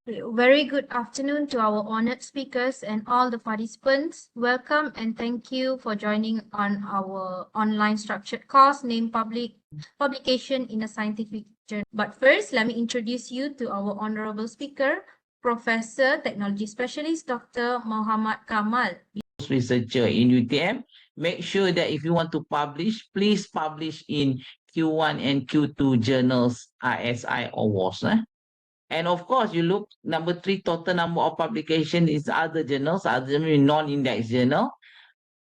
Very good afternoon to our honored speakers and all the participants. Welcome and thank you for joining on our online structured course named Publication in a Scientific Journal. But first, let me introduce you to our honorable speaker, Professor Technology Specialist Dr. Mohamad Kamal. Researcher in UTM, make sure that if you want to publish, please publish in Q1 and Q2 journals, ISI or WAS. And of course, you look number 3, total number of publication is other journals, other non-index journal.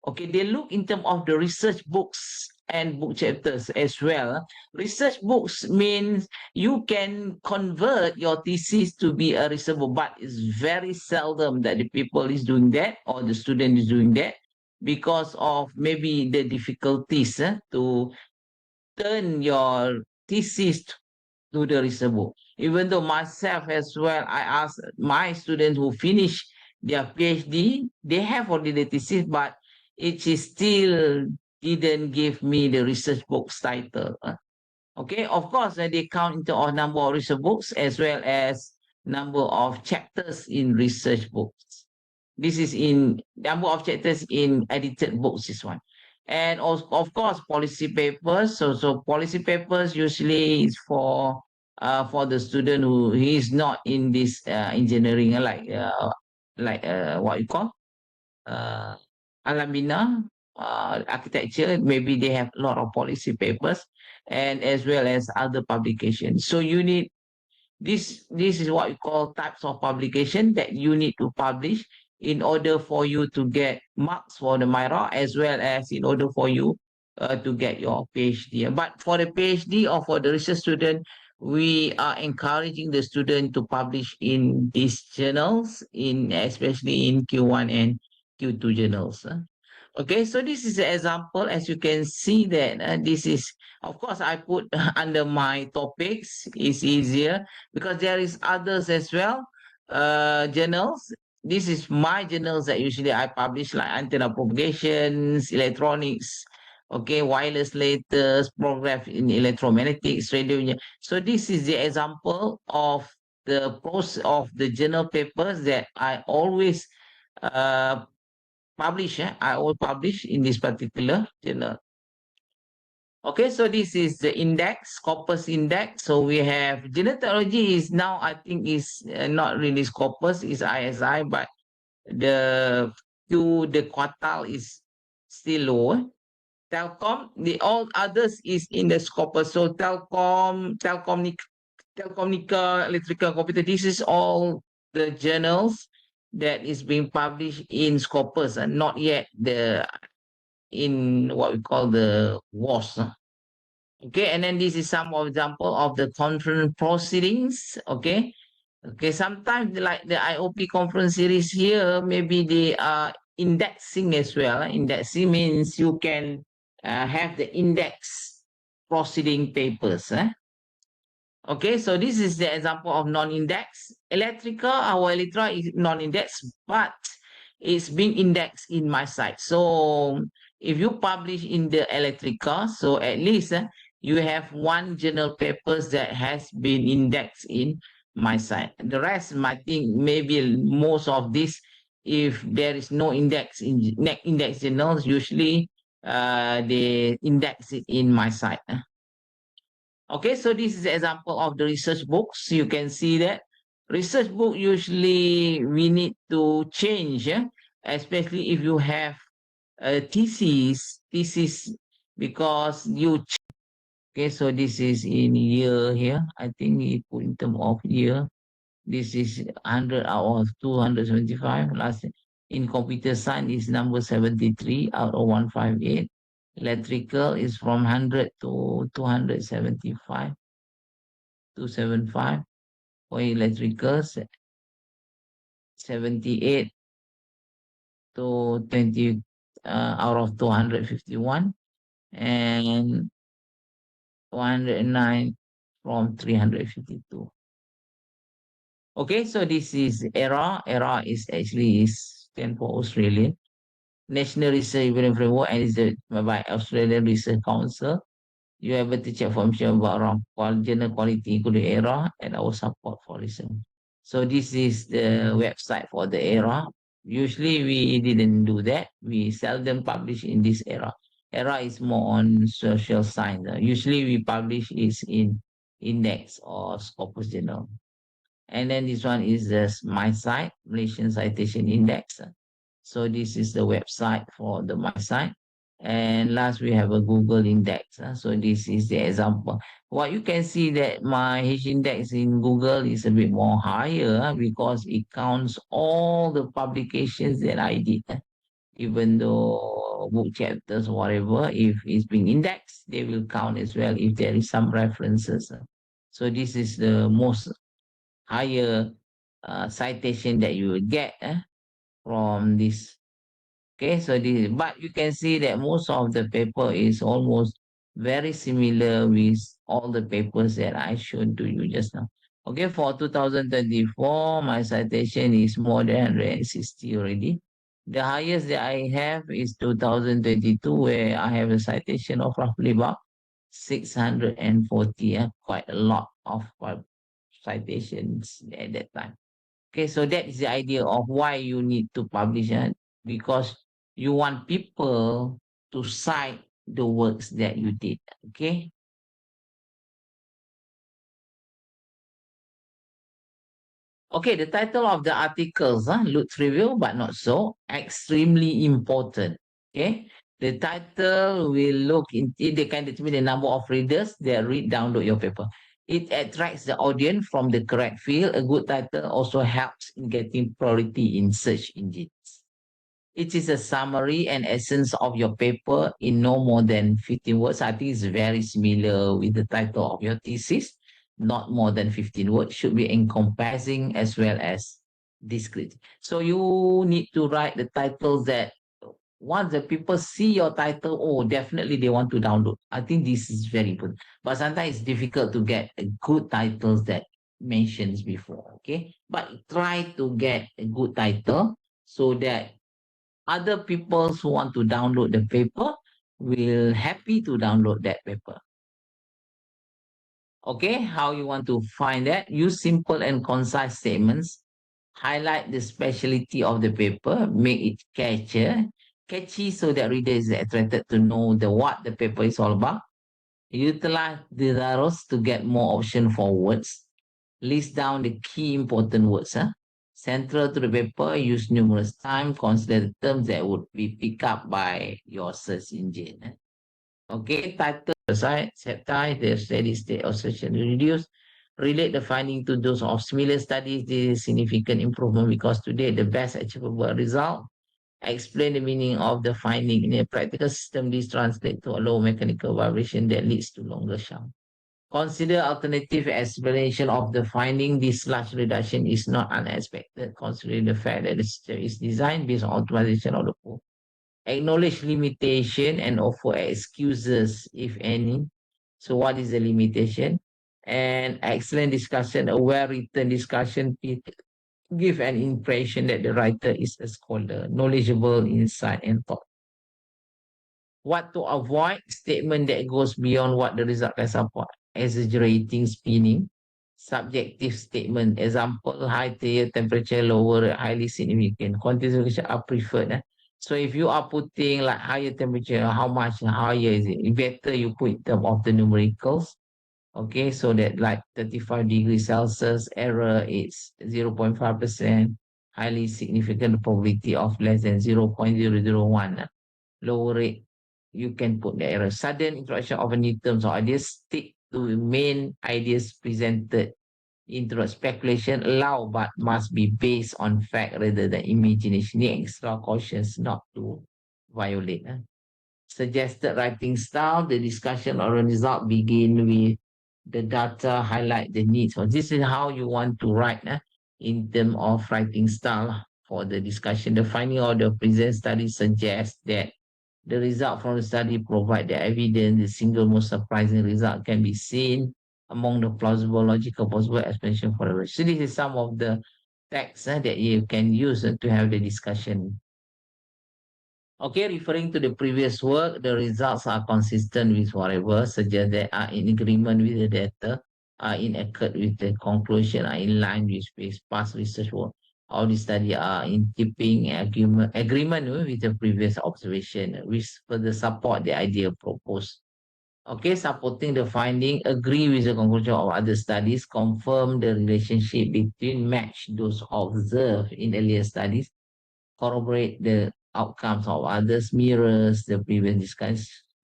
Okay, they look in terms of the research books and book chapters as well. Research books means you can convert your thesis to be a research book, but it's very seldom that the people is doing that or the student is doing that because of maybe the difficulties to turn your thesis to the research book. Even though myself as well, I ask my students who finish their PhD, they have already the thesis, but it is still didn't give me the research books title. Okay, of course, they count into our number of research books as well as number of chapters in research books. This is in number of chapters in edited books, this one. And also, of course, policy papers. So policy papers usually is for the student who he is not in this engineering, like what you call uh, Alamina, architecture. Maybe they have a lot of policy papers, and as well as other publications. So you need this is what we call types of publication that you need to publish in order for you to get marks for the MIRA, as well as in order for you to get your PhD. But for the PhD or for the research student, we are encouraging the student to publish in these journals, in especially in Q1 and Q2 journals. Okay, so this is an example. As you can see that this is, of course, I put under my topics. It's easier because there is others as well, journals. This is my journals that usually I publish, like antenna propagations, electronics, okay, wireless latest, prograph in electromagnetics, radio. So this is the example of the post of the journal papers that I always uh, publish. I will publish in this particular journal. Okay, so this is the index, Scopus index. So we have genetology is now, I think, is not really Scopus, is ISI, but the quartile is still lower. Telcom, the all others is in the Scopus. So Telconica, electrical computer, this is all the journals that is being published in Scopus and not yet in what we call the WAS. Okay, and then this is some example of the conference proceedings. Okay, sometimes like the IOP conference series here, maybe they are indexing as well. Indexing means you can have the index proceeding papers. Okay, so this is the example of non-index. Electrical, our electron is non-index, but it's being indexed in my site. So if you publish in the electrical, so at least you have one journal papers that has been indexed in my site. The rest, I think maybe most of this, if there is no index in index journals, usually they index it in my site. Okay, so this is the example of the research books. You can see that research book usually we need to change, especially if you have a thesis, because you. Okay, so this is in year here. I think he put in terms of year. This is 100 out of 275. Last in computer science is number 73 out of 158. Electrical is from 100 to 275, 275. For electrical, 78 to 20 out of 251. And 109 from 352. Okay, so this is ERA. ERA is actually stand for Australian National Research Evaluation Framework, and is by Australian Research Council. You are able to check information about journal quality, including ERA, and our support for research. So this is the website for the era. Usually we didn't do that. We seldom publish in this era. Era is more on social science. Usually we publish is in Index or Scopus Journal. And then this one is just my site, Malaysian Citation Index. So this is the website for the my site. And last we have a Google Index. So this is the example. What you can see that my H index in Google is a bit more higher because it counts all the publications that I did. Even though book chapters, whatever, if it's being indexed, they will count as well if there is some references. So this is the most higher citation that you will get from this. Okay, so this, but you can see that most of the paper is almost very similar with all the papers that I showed to you just now. Okay, for 2024, my citation is more than 160 already. The highest that I have is 2022, where I have a citation of roughly about 640, quite a lot of citations at that time. Okay, so that is the idea of why you need to publish it, because you want people to cite the works that you did. Okay. Okay, the title of the articles look trivial, but not so. Extremely important. Okay. The title will look into they can determine the number of readers that read, download your paper. It attracts the audience from the correct field. A good title also helps in getting priority in search engines. It is a summary and essence of your paper in no more than 15 words. I think it's very similar with the title of your thesis. Not more than 15 words, should be encompassing as well as discrete. So you need to write the titles that once the people see your title, oh, definitely they want to download. I think this is very important. But sometimes it's difficult to get a good titles that mentions before. Okay. But try to get a good title so that other people who want to download the paper will happy to download that paper. Okay, how you want to find that? Use simple and concise statements. Highlight the specialty of the paper. Make it catchy so that reader is attracted to know the what the paper is all about. Utilize the arrows to get more option for words. List down the key important words. Central to the paper, use numerous times. Consider the terms that would be picked up by your search engine. Okay, title aside, set time, the steady state of session reduced. Relate the finding to those of similar studies. This is significant improvement because today the best achievable result. Explain the meaning of the finding in a practical system. This translates to a low mechanical vibration that leads to longer sound. Consider alternative explanation of the finding. This large reduction is not unexpected, considering the fact that the system is designed based on optimization of the pool. Acknowledge limitation and offer excuses, if any. So what is the limitation? And excellent discussion, a well-written discussion, give an impression that the writer is a scholar, knowledgeable, insight, and thought. What to avoid? Statement that goes beyond what the result can support. Exaggerating, spinning. Subjective statement. Example, higher temperature, lower, highly significant. Quantification are preferred. So if you are putting like higher temperature, how much higher is it? Better you put in terms of the numericals. Okay, so that like 35 degrees Celsius, error is 0.5%, highly significant probability of less than 0.001. Lower rate, you can put the error. Sudden introduction of new terms or ideas, stick to the main ideas presented. Intro speculation allow but must be based on fact rather than imagination. Extra cautious not to violate. Suggested writing style, the discussion or result begin with the data, highlight the needs. So this is how you want to write in terms of writing style for the discussion. The finding of the present study suggests that the result from the study provide the evidence. The single most surprising result can be seen among the plausible, logical, possible explanation for the rest. So this is some of the text that you can use to have the discussion. Okay, referring to the previous work, the results are consistent with whatever, suggest they are in agreement with the data. are in accord with the conclusion, are in line with past research work. All the study are in keeping agreement with the previous observation, which further support the idea proposed. Okay, supporting the finding, agree with the conclusion of other studies, confirm the relationship between match those observed in earlier studies, corroborate the outcomes of others, mirrors the previous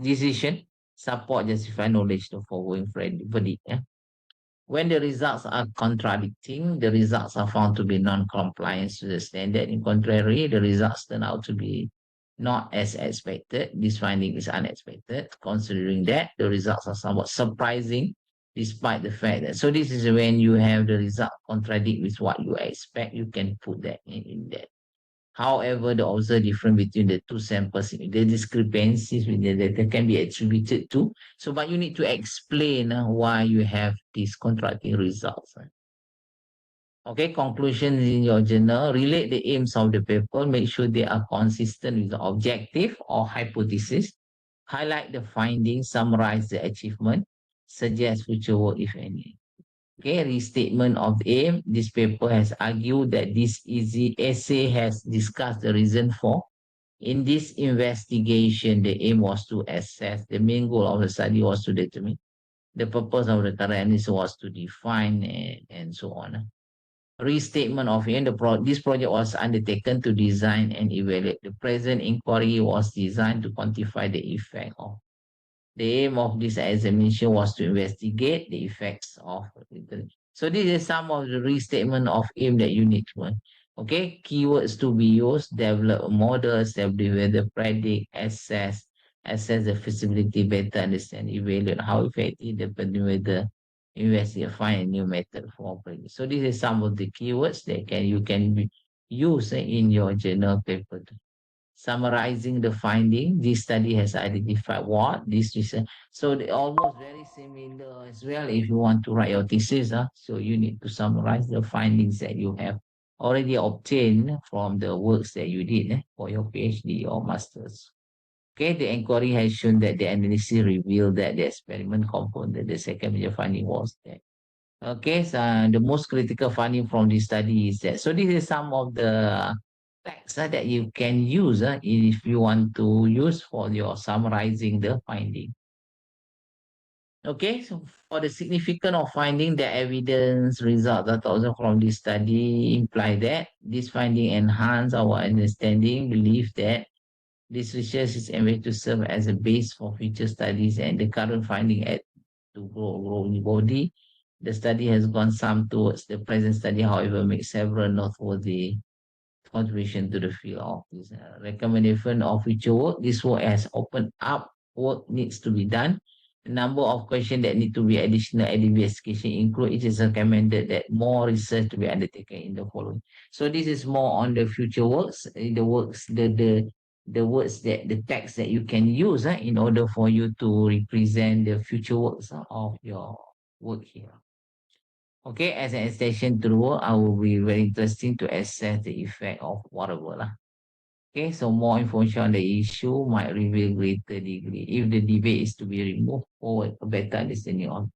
decision, support justify knowledge the following verdict. When the results are contradicting, the results are found to be non-compliance to the standard. In contrary, the results turn out to be not as expected. This finding is unexpected, considering that the results are somewhat surprising, despite the fact that. So this is when you have the result contradict with what you expect, you can put that in that. However, the also difference between the two samples, the discrepancies with the data can be attributed to. So, but you need to explain why you have these contrasting results. Okay, conclusions in your journal, relate the aims of the paper, make sure they are consistent with the objective or hypothesis, highlight the findings, summarize the achievement, suggest future work if any. Okay, restatement of aim. This paper has argued that this easy essay has discussed the reason for. In this investigation, the aim was to assess, the main goal of the study was to determine the purpose of the current analysis was to define and so on. Restatement of aim, this project was undertaken to design and evaluate. The present inquiry was designed to quantify the effect of. The aim of this examination was to investigate the effects of. So this is some of the restatement of aim that you need to learn. Okay, keywords to be used, develop models, establish the predict, assess the feasibility, better understand, evaluate how effective the whether investigate, find a new method for operating. So this is some of the keywords that you can use in your journal paper. Summarizing the finding, this study has identified what this research. So they almost very similar as well. If you want to write your thesis, so you need to summarize the findings that you have already obtained from the works that you did for your PhD or masters. Okay, the inquiry has shown that the analysis revealed that the experiment component, the second major finding was that. Okay, so the most critical finding from this study is that. So this is some of the text that you can use if you want to use for your summarizing the finding. Okay, so for the significance of finding, the evidence results that also from this study imply that this finding enhance our understanding, belief that this research is aiming to serve as a base for future studies and the current finding at to grow in body. The study has gone some towards the present study, however, makes several noteworthy contribution to the field of this recommendation of future work. This work has opened up work needs to be done. The number of questions that need to be additional investigation include it is recommended that more research to be undertaken in the following. So this is more on the future works, the works, the words that the text that you can use in order for you to represent the future works of your work here. Okay, as an extension to the work, I will be very interesting to assess the effect of whatever lah. Okay, so more information on the issue might reveal greater degree if the debate is to be removed or a better understanding on.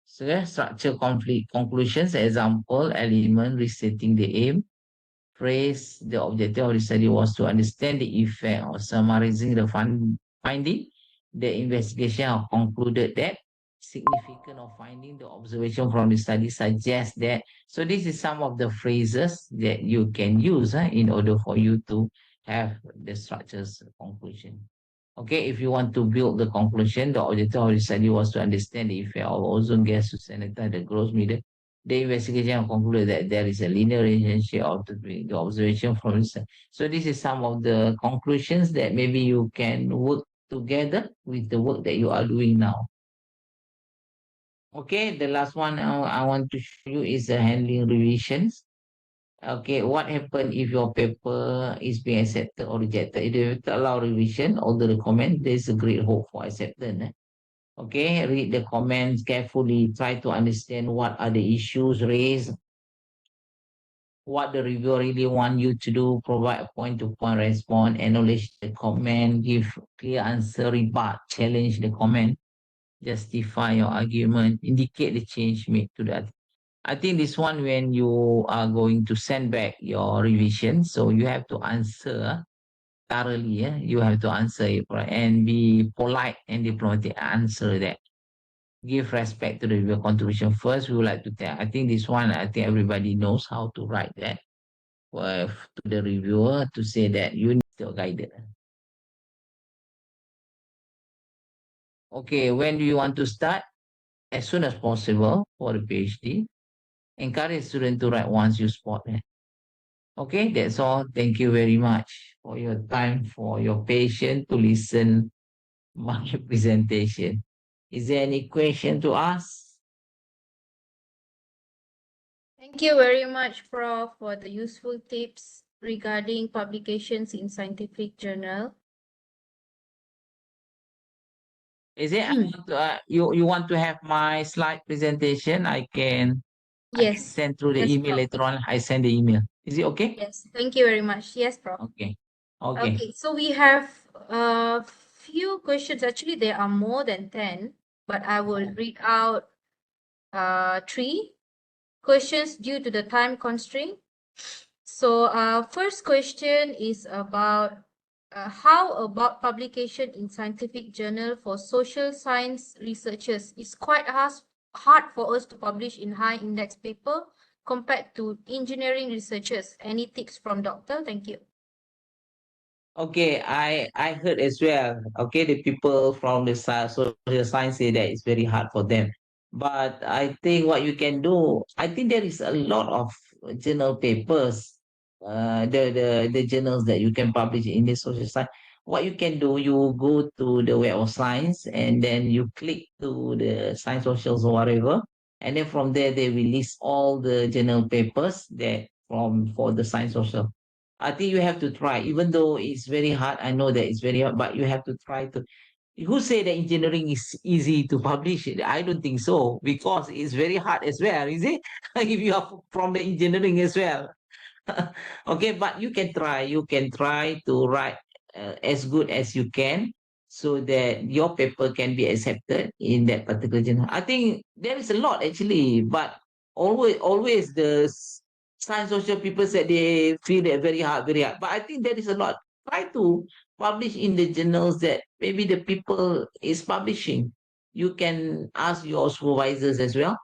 So structure conflict conclusions, example, element, restating the aim, phrase, the objective of the study was to understand the effect of summarizing the finding. The investigation concluded that significant of finding the observation from the study suggests that. So this is some of the phrases that you can use in order for you to have the structures conclusion. Okay, if you want to build the conclusion, the objective of the study was to understand the effect of ozone gas to sanitize the gross medium. The investigation concluded that there is a linear relationship between the observation from the. So this is some of the conclusions that maybe you can work together with the work that you are doing now. Okay, the last one I want to show you is the handling revisions. Okay, what happens if your paper is being accepted or rejected? If you allow revision, although the comment, there's a great hope for acceptance. Okay, read the comments carefully, try to understand what are the issues raised, what the reviewer really want you to do, provide a point-to-point response, acknowledge the comment, give clear answer, rebut, challenge the comment. justify your argument, indicate the change made to the. I think this one when you are going to send back your revision, so you have to answer thoroughly. Yeah, you have to answer it right and be polite and diplomatic. Answer that. Give respect to the reviewer contribution. First, we would like to thank. I think this one. I think everybody knows how to write that to the reviewer to say that you need your guidance. Okay, when do you want to start? As soon as possible for the PhD. Encourage students to write once you spot it. Okay, that's all. Thank you very much for your time, for your patience to listen my presentation. Is there any question to ask? Thank you very much, Prof, for the useful tips regarding publications in scientific journal. Is it you want to have my slide presentation? I can Yes, send through the yes, email Prof. later on. I send the email. Is it okay? Yes, thank you very much. Yes, Prof. Okay. Okay. Okay, so we have a few questions. Actually, there are more than 10, but I will read out 3 questions due to the time constraint. So first question is about how about publication in scientific journal for social science researchers? It's quite hard for us to publish in high index paper compared to engineering researchers. Any tips from doctor? Thank you. Okay, I heard as well. Okay, the people from the social science say that it's very hard for them. But I think what you can do, I think there is a lot of journal papers, the journals that you can publish in the social science. What you can do, you go to the web of science and then you click to the science socials or whatever, and then from there they release all the journal papers that from for the science social. I think you have to try, even though it's very hard. I know that it's very hard, but you have to try to. Who say that engineering is easy to publish it? I don't think so because it's very hard as well. Is it? If you are from the engineering as well, okay, but you can try to write as good as you can so that your paper can be accepted in that particular journal. I think there is a lot actually, but always the science social people said they feel it very hard, but I think there is a lot. Try to publish in the journals that maybe the people is publishing. You can ask your supervisors as well.